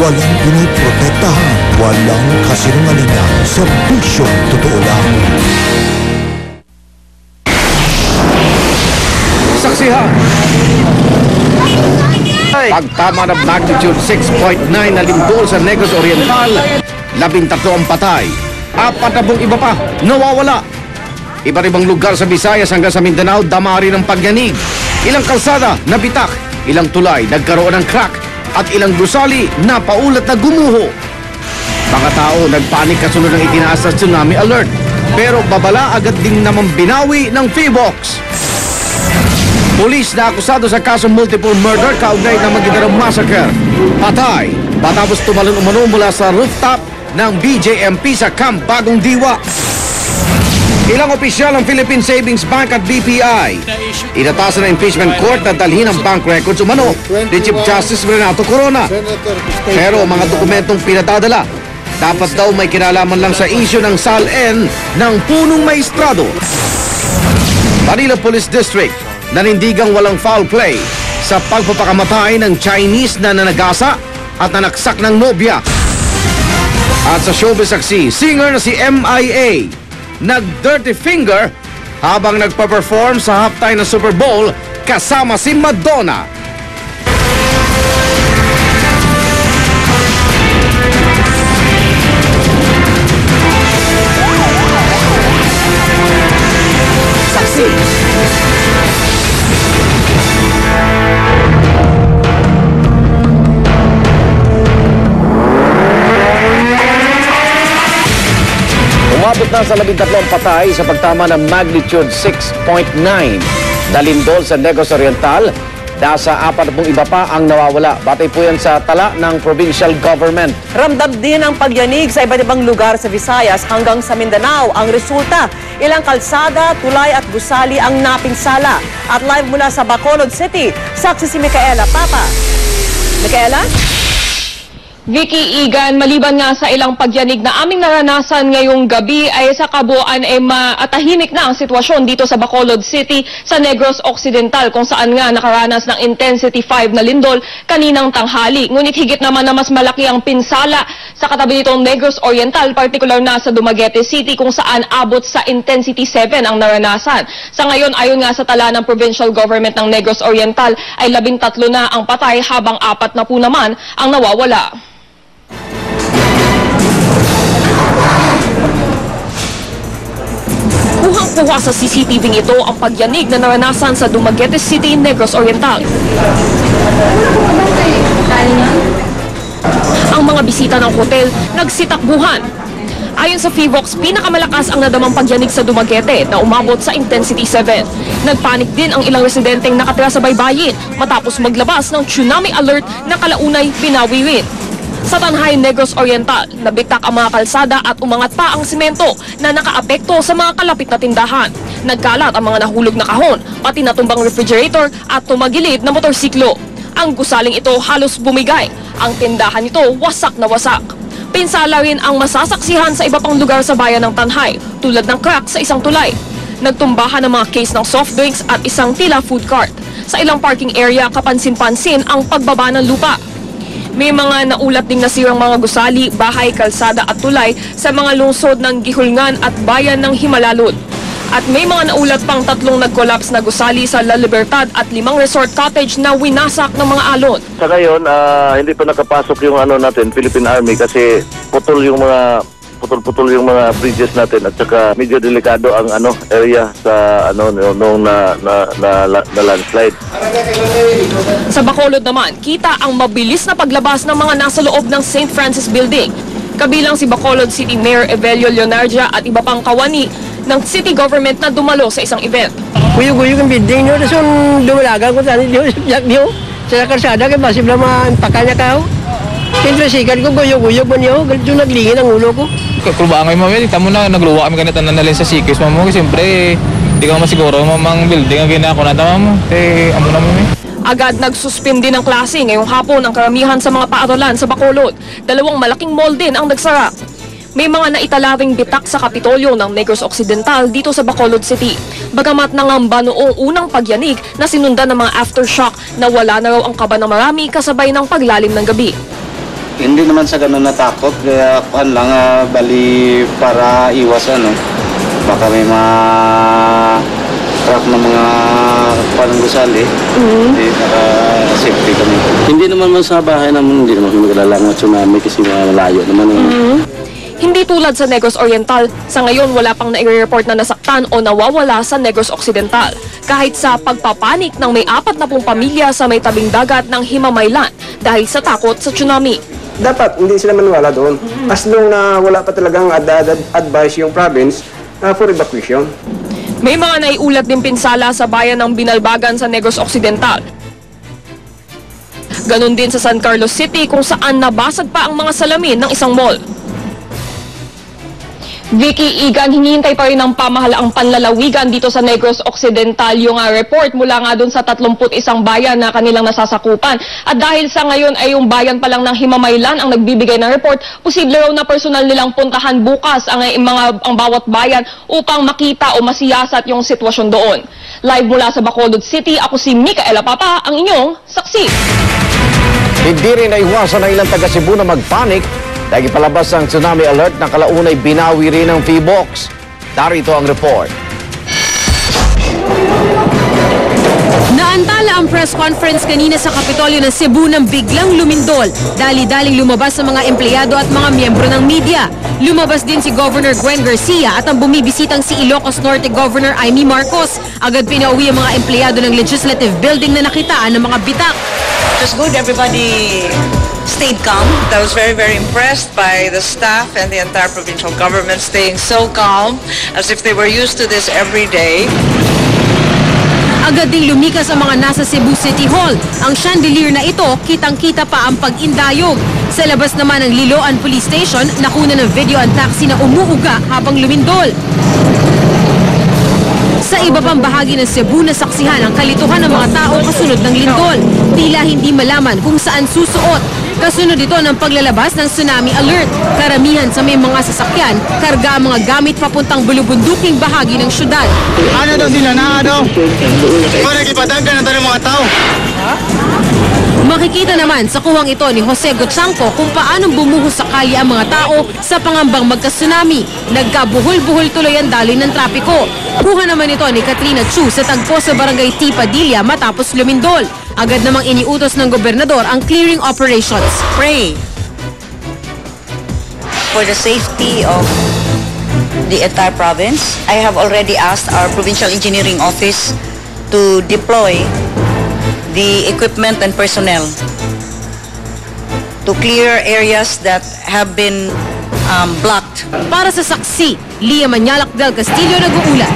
Walang pinoprotektahan, walang kasinungalingan, serbisyong totoo lang. Saksihan! Pagtama ng magnitude 6.9 na lindol sa Negros Oriental, 13 ang patay, 40 iba pa nawawala. Iba-ibang lugar sa Visayas hanggang sa Mindanao, damari ng pagyanig. Ilang kalsada nabitak, ilang tulay nagkaroon ng crack, at ilang gusali na paulat na gumuho. Mga tao nagpanik kasunod ng itinaas na tsunami alert, pero babala agad din naman binawi ng PHIVOLCS. Pulis na akusado sa kasong multiple murder kaugnay ng Maguindanao Massacre. Patay matapos tumalon umano mula sa rooftop ng BJMP sa Camp Bagong Diwa. Ilang opisyal ng Philippine Savings Bank at BPI inatasan ng impeachment court na dalhin ang bank records umano ni Chief Justice Renato Corona. Pero mga dokumentong pinadadala dapat daw may kinalaman lang sa issue ng SALN ng punong maestrado. Manila Police District nanindigang walang foul play sa pagpapakamatay ng Chinese na nanagasa at nanaksak ng nobya. At sa showbiz saksi, singer na si MIA nag-dirty finger habang nagpa-perform sa halftime ng Super Bowl kasama si Madonna. Saksi. Umabot na sa 13 patay sa pagtama ng magnitude 6.9 na lindol sa Negros Oriental. Nasa 40 iba pa ang nawawala. Batay po yan sa tala ng provincial government. Ramdam din ang pagyanig sa iba't ibang lugar sa Visayas hanggang sa Mindanao. Ang resulta, ilang kalsada, tulay at gusali ang napinsala. At live mula sa Bacolod City, saksi si Micaela Papa. Micaela? Vicky Igan, maliban nga sa ilang pagyanig na aming naranasan ngayong gabi ay sa kabuuan ay tahimik na ang sitwasyon dito sa Bacolod City sa Negros Occidental kung saan nga nakaranas ng intensity 5 na lindol kaninang tanghali. Ngunit higit naman na mas malaki ang pinsala sa katabi nitong Negros Oriental, particular na sa Dumaguete City kung saan abot sa intensity 7 ang naranasan. Sa ngayon, ayon nga sa tala ng provincial government ng Negros Oriental ay 13 na ang patay habang 4 na po naman ang nawawala. Kuhang-kuha sa CCTV ito ang pagyanig na naranasan sa Dumaguete City, Negros Oriental. Ang mga bisita ng hotel nagsitakbuhan. Ayon sa PHIVOLCS, pinakamalakas ang nadamang pagyanig sa Dumaguete na umabot sa intensity 7. Nagpanik din ang ilang residenteng nakatira sa baybayin matapos maglabas ng tsunami alert na kalaunay binawi rin. Sa Tanhay, Negros Oriental, nabitak ang mga kalsada at umangat pa ang simento na nakaapekto sa mga kalapit na tindahan. Nagkalat ang mga nahulog na kahon, pati natumbang refrigerator at tumagilid na motorsiklo. Ang gusaling ito halos bumigay. Ang tindahan nito wasak na wasak. Pinsala rin ang masasaksihan sa iba pang lugar sa bayan ng Tanhay, tulad ng crack sa isang tulay. Nagtumbahan ng mga case ng soft drinks at isang tila food cart. Sa ilang parking area, kapansin-pansin ang pagbaba ng lupa. May mga naulat ding nasirang mga gusali, bahay, kalsada at tulay sa mga lungsod ng Gihulngan at bayan ng Himalalud. At may mga naulat pang 3 nag-collapse na gusali sa La Libertad at 5 resort cottage na winasak ng mga alon. Sa ngayon, hindi pa nakapasok yung natin, Philippine Army, kasi putol yung mga bridges natin at saka medyo delikado ang area sa nung na landslide. Sa Bacolod naman, kita ang mabilis na paglabas ng mga nasa loob ng St. Francis Building. Kabilang si Bacolod City Mayor Evelio Leonardia at iba pang kawani ng city government na dumalo sa isang event. Guyog-guyog ang building nyo, nasun dumalagan ko tani diyo sa karsada kay basib na maanpakan niya kao. Pintresikan ko guyog-guyog mo niyo, ganito naglingin ang ulo ko. Kulbangay mo, tamo na nagluwa kami kanita na nalin sa sikis mo. Siyempre, di ka masiguro mamang building ang ginako na tama mo. Amo na mo Agad nagsuspindi ng klase ngayong hapon ang karamihan sa mga paaralan sa Bacolod. 2 malaking mall din ang nagsara. May mga naitalaring bitak sa Kapitolyo ng Negros Occidental dito sa Bacolod City. Bagamat nangamba noong unang pagyanig na sinundan ng mga aftershock na wala na raw ang kaba ng marami kasabay ng paglalim ng gabi. Hindi naman sa ganun natakot, kaya kuhan lang, bali para iwas baka may mga truck na mga parang gusali, hindi naka-safety kami. Hindi naman sa bahay naman, hindi naman kami maglalala ng tsunami kasi malayo naman. Hindi tulad sa Negros Oriental, sa ngayon wala pang nai-report na nasaktan o nawawala sa Negros Occidental. Kahit sa pagpapanik ng may 40 pamilya sa may tabing dagat ng Himamaylan dahil sa takot sa tsunami. Dapat hindi sila maniwala doon. As long na wala pa talagang advice yung province for evacuation. May mga naiulat din pinsala sa bayan ng Binalbagan sa Negros Occidental. Ganon din sa San Carlos City kung saan nabasag pa ang mga salamin ng isang mall. Vicky Igan, hinihintay pa rin ng pamahalaang panlalawigan dito sa Negros Occidental yung report mula nga dun sa 31 bayan na kanilang nasasakupan. At dahil sa ngayon ay yung bayan pa lang ng Himamaylan ang nagbibigay ng report, posible raw na personal nilang puntahan bukas ang bawat bayan upang makita o masiyasat yung sitwasyon doon. Live mula sa Bacolod City, ako si Micaela Papa, ang inyong saksi. Hindi rin naiwasan ng ilang taga Cebu na magpanik dahil palabas ang tsunami alert na kalaunay binawi rin ng PHIVOLCS. Darito ang report. Naantala ang press conference kanina sa Kapitolyo ng Cebu nang biglang lumindol. Dali-daling lumabas ang mga empleyado at mga miyembro ng media. Lumabas din si Governor Gwen Garcia at ang bumibisitang si Ilocos Norte Governor Amy Marcos. Agad pinauwi ang mga empleyado ng Legislative Building na nakitaan ng mga bitak. It was good. Everybody stayed calm. I was very, very impressed by the staff and the entire provincial government staying so calm as if they were used to this every day. Agad ding lumikas ang mga nasa Cebu City Hall. Ang chandelier na ito, kitang-kita pa ang pag-indayog. Sa labas naman ng Liloan Police Station, nakuna ng video ang taxi na umuuga habang lumindol. Sa iba pang bahagi ng Cebu, nasaksihan ang kalituhan ng mga tao kasunod ng lindol. Tila hindi malaman kung saan susuot. Kasunod ito ng paglalabas ng tsunami alert. Karamihan sa may mga sasakyan, karga ang mga gamit papuntang bulubunduking bahagi ng syudad. Ano daw sila na Kung nagipadagan na ng mga tao. Makikita naman sa kuwang ito ni Jose Gochanco kung paano bumuhos sa kalye ang mga tao sa pangambang magka-tsunami. Nagkabuhol-buhol tuloy ang daloy ng trapiko. Kuha naman ito ni Katrina Chu sa tagpo sa barangay T. Padilla matapos lumindol. Agad namang iniutos ng gobernador ang clearing operations. Pray for the safety of the entire province. I have already asked our provincial engineering office to deploy the equipment and personnel to clear areas that have been blocked. Para sa saksi, Lia Manyalak del Castillo nag-uulat.